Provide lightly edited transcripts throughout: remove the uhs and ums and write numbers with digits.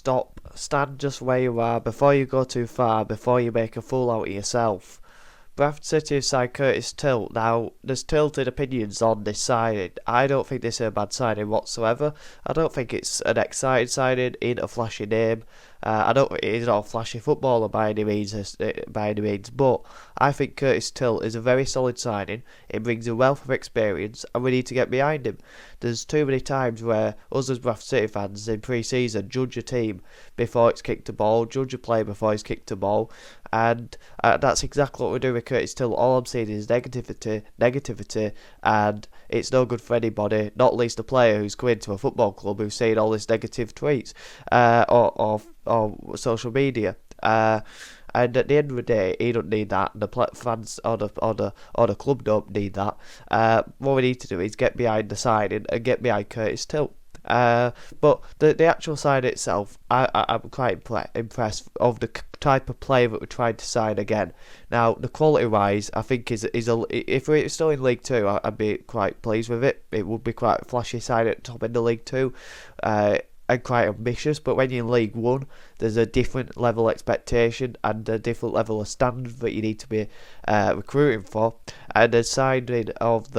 stop, stand just where you are before you go too far, before you make a fool out of yourself. Bradford City have signed Curtis Tilt. Now, there's tilted opinions on this signing. I don't think this is a bad signing whatsoever. I don't think it's an exciting signing, in a flashy name. I don't. He's not a flashy footballer by any means, but I think Curtis Tilt is a very solid signing. It brings a wealth of experience, and we need to get behind him. There's too many times where us as Bradford City fans in pre-season judge a team before it's kicked a ball, judge a player before he's kicked a ball, and that's exactly what we're doing with Curtis Tilt. All I'm seeing is negativity, and it's no good for anybody, not least a player who's come into a football club who's saying all these negative tweets or social media. And at the end of the day, he don't need that. The fans or the club don't need that. What we need to do is get behind the signing and get behind Curtis Tilt. But the actual side itself, I'm quite impressed of the type of player that we're trying to sign again. Now, the quality-wise, I think if we're still in League Two, I'd be quite pleased with it. It would be quite a flashy side at the top end of League Two. And quite ambitious, but when you're in League One, there's a different level of expectation and a different level of standard that you need to be recruiting for. And the signing of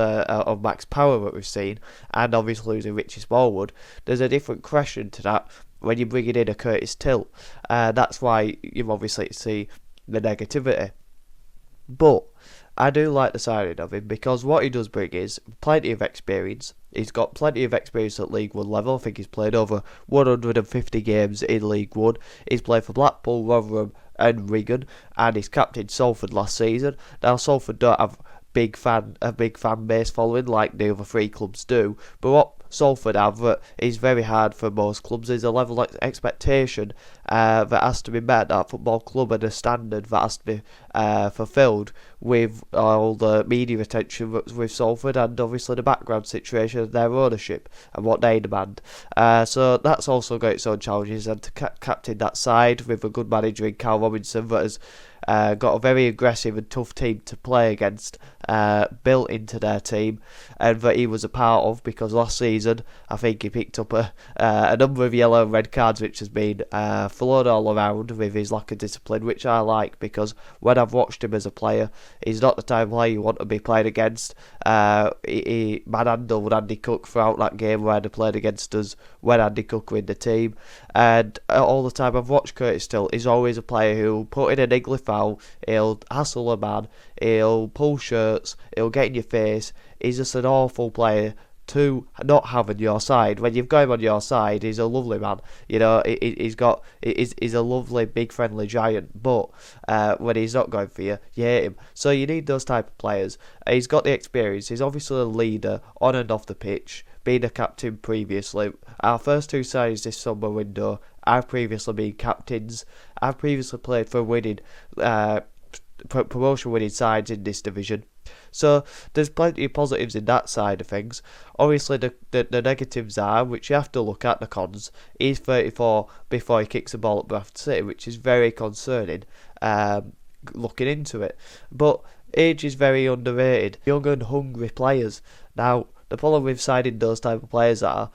Max Power that we've seen, and obviously losing Richie Smallwood, there's a different question to that when you're bringing in a Curtis Tilt. That's why you obviously see the negativity. But I do like the signing of him because what he does bring is plenty of experience. He's got plenty of experience at League 1 level. I think he's played over 150 games in League 1. He's played for Blackpool, Rotherham and Wigan, and he's captained Salford last season. Now, Salford don't have a big fan base following like the other three clubs do, but what Salford have that is very hard for most clubs is a level of expectation that has to be met at football club, and a standard that has to be fulfilled with all the media attention with Salford, and obviously the background situation of their ownership and what they demand. So that's also got its own challenges, and to captain that side with a good manager in Cal Robinson that has got a very aggressive and tough team to play against built into their team, and that he was a part of, because last season I think he picked up a number of yellow and red cards, which has been flown all around with his lack of discipline, which I like, because when I've watched him as a player, he's not the type of player you want to be playing against. He manhandled Andy Cook throughout that game where they played against us when Andy Cook were in the team, and all the time I've watched Curtis Tilt, he's always a player who'll put in an ugly foul, he'll hassle a man, he'll pull shirts, he'll get in your face. He's just an awful player to not have on your side. When you've got him on your side, he's a lovely man. You know, he's a lovely big friendly giant. But when he's not going for you, you hate him. So you need those type of players. He's got the experience. He's obviously a leader on and off the pitch, being a captain previously. Our first two signings this summer window, I've previously been captains. I've previously played for winning promotion winning sides in this division. So there's plenty of positives in that side of things. Obviously the negatives are, which you have to look at, the cons. He's 34 before he kicks the ball at Bradford City, which is very concerning looking into it. But age is very underrated. Young and hungry players. Now, the problem with signing those type of players are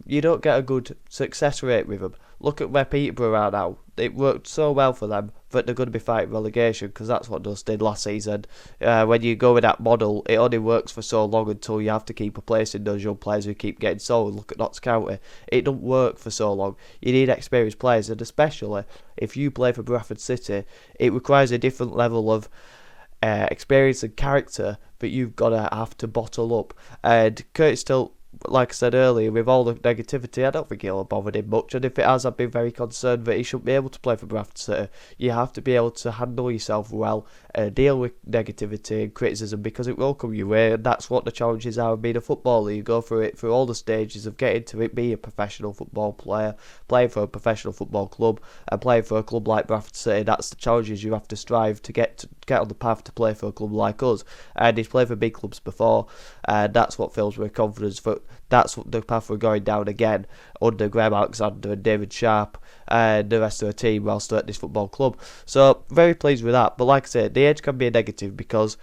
you don't get a good success rate with them. Look at where Peterborough are now. It worked so well for them that they're going to be fighting relegation, because that's what Dust did last season. When you go with that model, it only works for so long until you have to keep replacing those young players who keep getting sold. Look at Notts County. It don't work for so long. You need experienced players, and especially if you play for Bradford City, it requires a different level of experience and character that you've got to have to bottle up. And Curtis Tilt, like I said earlier, with all the negativity, I don't think it'll have bothered him much, and if it has, I've been very concerned that he shouldn't be able to play for Bradford City. You have to be able to handle yourself well, deal with negativity and criticism, because it will come your way, and that's what the challenges are of being a footballer. You go through it, through all the stages of getting to it, be a professional football player, playing for a professional football club, and playing for a club like Bradford City. That's the challenges you have to strive to get on the path to play for a club like us. And he's played for big clubs before, and that's what fills me with confidence. That's what the path we're going down again under Graham Alexander and David Sharp and the rest of the team whilst at this football club. So very pleased with that. But like I said, the age can be a negative, because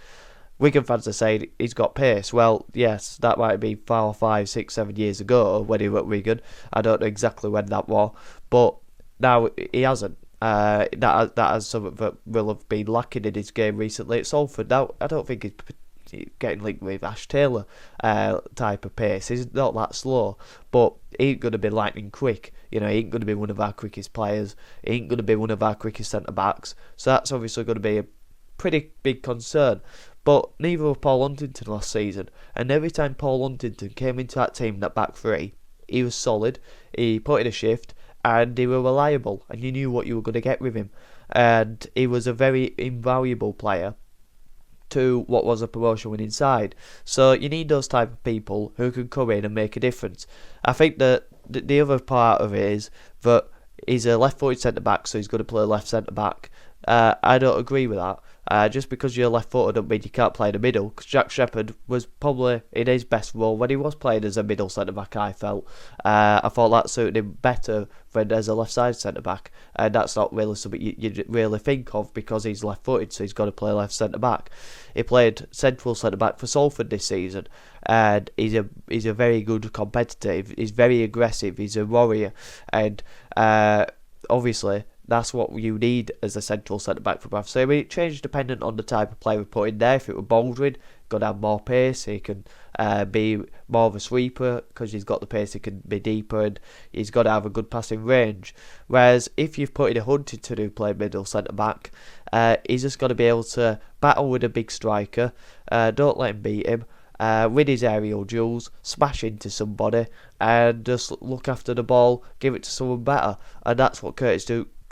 Wigan fans are saying he's got pace. Well, yes, that might be 4, 5, 6, 7 years ago when he was at Wigan. I don't know exactly when that was, but Now, he hasn't. That has something that will have been lacking in his game recently at Salford. Now, I don't think he's getting linked with Ash Taylor type of pace. He's not that slow, but he ain't going to be lightning quick. He ain't going to be one of our quickest players. He ain't going to be one of our quickest centre-backs. So that's obviously going to be a pretty big concern. But neither was Paul Huntington last season. And every time Paul Huntington came into that team, that back three, he was solid, he put in a shift, and he was reliable, and you knew what you were going to get with him. And he was a very invaluable player to what was a promotion winning side. So you need those type of people who can come in and make a difference. I think that the other part of it is that he's a left-footed centre-back, so he's going to play left centre-back. I don't agree with that. Just because you're left-footed doesn't mean you can't play in the middle, because Jack Shepherd was probably in his best role when he was playing as a middle centre-back, I felt. I thought that suited him better than as a left-side centre-back, and that's not really something you really think of because he's left-footed, so he's got to play left centre-back. He played central centre-back for Salford this season, and he's a very good competitor. He's very aggressive, he's a warrior, and obviously that's what you need as a central centre-back for Bradford. So it changed dependent on the type of player we put in there. If it were Baldwin, got to have more pace, he can be more of a sweeper because he's got the pace, he can be deeper, and he's got to have a good passing range. Whereas if you've put in a Huntington who play middle centre-back, he's just got to be able to battle with a big striker, don't let him beat him, win his aerial duels, smash into somebody, and just look after the ball, give it to someone better. And that's what Curtis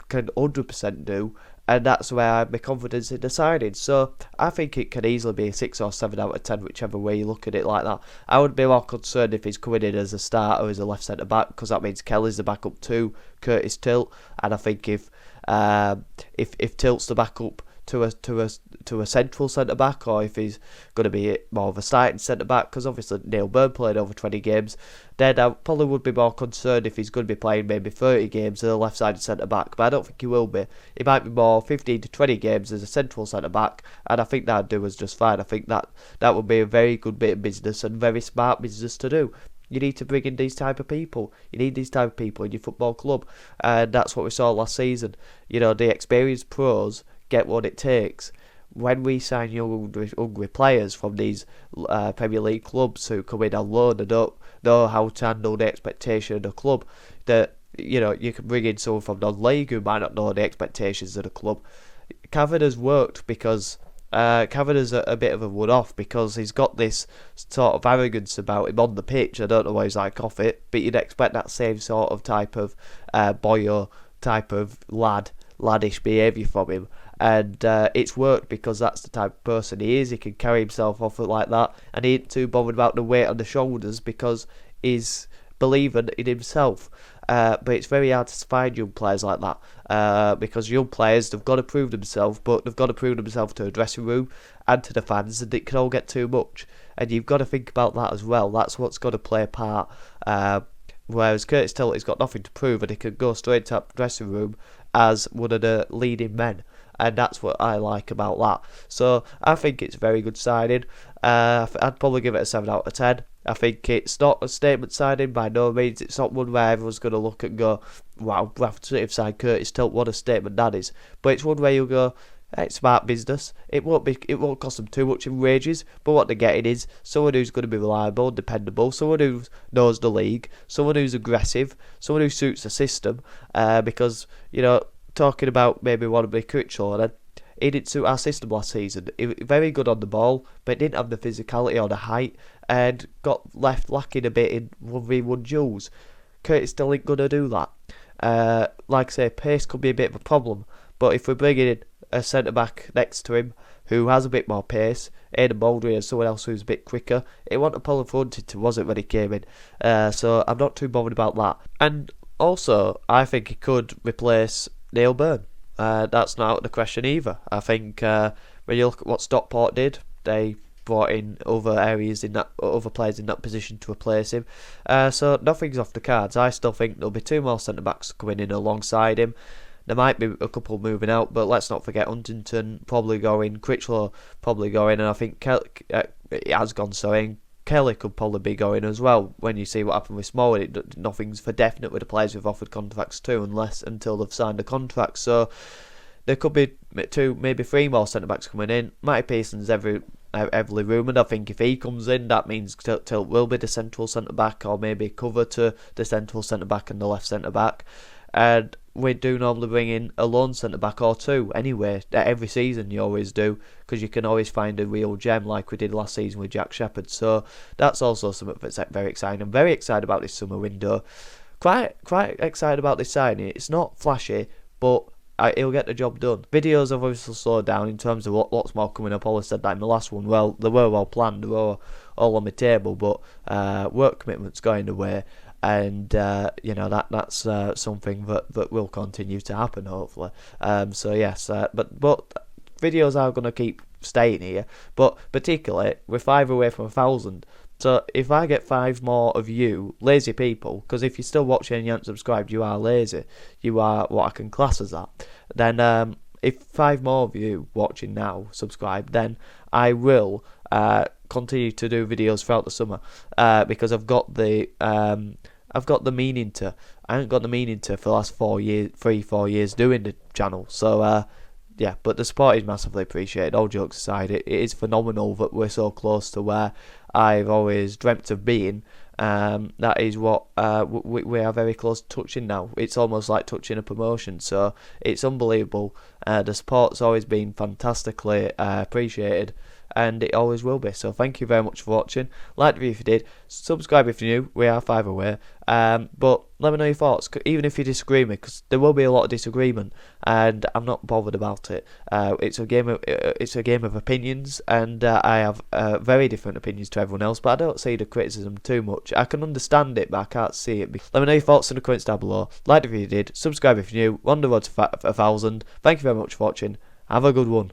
can 100% do, and that's where I have my confidence in deciding. So I think it can easily be a 6 or 7 out of 10, whichever way you look at it like that. I would be more concerned if he's coming in as a starter as a left centre back, because that means Kelly's the backup to Curtis Tilt, and I think if Tilt's the backup to a central centre back, or if he's going to be more of a starting centre back, because obviously Neil Byrne played over 20 games, then I probably would be more concerned if he's going to be playing maybe 30 games as a left sided centre back, but I don't think he will be. He might be more 15 to 20 games as a central centre back, and I think that'd do us just fine. I think that would be a very good bit of business and very smart business to do. You need to bring in these type of people. You need these type of people in your football club, and that's what we saw last season. The experienced pros get what it takes. When we sign young hungry players from these Premier League clubs who come in on loan and don't know how to handle the expectation of the club, that you can bring in someone from non-league who might not know the expectations of the club. Cavan has worked because Cavan is a bit of a one-off because he's got this sort of arrogance about him on the pitch. I don't know what he's like off it, but you'd expect that same sort of type of boyo type of laddish behaviour from him, and it's worked because that's the type of person he is. He can carry himself off it like that, and he ain't too bothered about the weight on the shoulders because he's believing in himself. But it's very hard to find young players like that because young players, they've got to prove themselves, but they've got to prove themselves to a dressing room and to the fans, and it can all get too much, and you've got to think about that as well. That's what's got to play a part. Whereas Curtis Tilt has got nothing to prove, and he can go straight to the dressing room as one of the leading men, and that's what I like about that. So I think it's a very good signing. I'd probably give it a 7 out of 10. I think it's not a statement signing by no means. It's not one where everyone's going to look and go, wow, Bradford City have signed Curtis Tilt, what a statement that is. But it's one where you'll go, it's smart business. It won't cost them too much in wages, but what they're getting is someone who's going to be reliable, dependable, someone who knows the league, someone who's aggressive, someone who suits the system. Because talking about maybe one of the Critchlow, then he didn't suit our system last season. He was very good on the ball, but didn't have the physicality or the height, and got left lacking a bit in 1v1 duels. Curtis still ain't going to do that. Like I say, pace could be a bit of a problem, but if we're bringing in a centre-back next to him who has a bit more pace, Aidan Baldwin and someone else who's a bit quicker, it wasn't a Paul Huntington, was it, when he came in? So I'm not too bothered about that. And also, I think he could replace Neil Byrne. That's not out of the question either. I think when you look at what Stockport did, they brought in other players in that position to replace him. So nothing's off the cards. I still think there'll be 2 more centre-backs coming in alongside him. There might be a couple moving out, but let's not forget Huntington probably going, Critchlow probably going, and I think it has gone, so Kelly could probably be going as well. When you see what happened with Smallwood, nothing's for definite with the players we've offered contracts to, until they've signed a contract. So there could be 2, maybe 3 more centre backs coming in. Matty Pearson's heavily rumoured. I think if he comes in, that means Tilt will be the central centre back, or maybe cover to the central centre back and the left centre back. And we do normally bring in a lone centre back or 2 anyway. Every season you always do, because you can always find a real gem like we did last season with Jack Shepherd. So that's also something that's very exciting. I'm very excited about this summer window. Quite excited about this signing. It's not flashy, but he'll get the job done. Videos have obviously slowed down in terms of lots more coming up. I always said that in the last one. Well, they were well planned. They were all on the table, but work commitments going away. And that's something that will continue to happen, hopefully. So yes, but videos are going to keep staying here, but particularly we're 5 away from 1,000. So if I get 5 more of you lazy people, because if you're still watching and you haven't subscribed, you are lazy. You are what I can class as that. Then if 5 more of you watching now subscribe, then I will continue to do videos throughout the summer, because I've got the meaning to. I haven't got the meaning to for the last 4 years doing the channel. So yeah, but the support is massively appreciated. All jokes aside, it is phenomenal that we're so close to where I've always dreamt of being. That is what we are very close to touching now. It's almost like touching a promotion, so it's unbelievable. The support's always been fantastically appreciated, and it always will be. So thank you very much for watching. Like the video if you did, subscribe if you're new. We are 5 away. But let me know your thoughts, even if you disagree with me, because there will be a lot of disagreement, and I'm not bothered about it. It's a game of opinions, and I have very different opinions to everyone else. But I don't see the criticism too much. I can understand it, but I can't see it. Let me know your thoughts in the comments down below. Like the video if you did, subscribe if you're new. We're on the road to 1,000. Thank you very much for watching. Have a good one.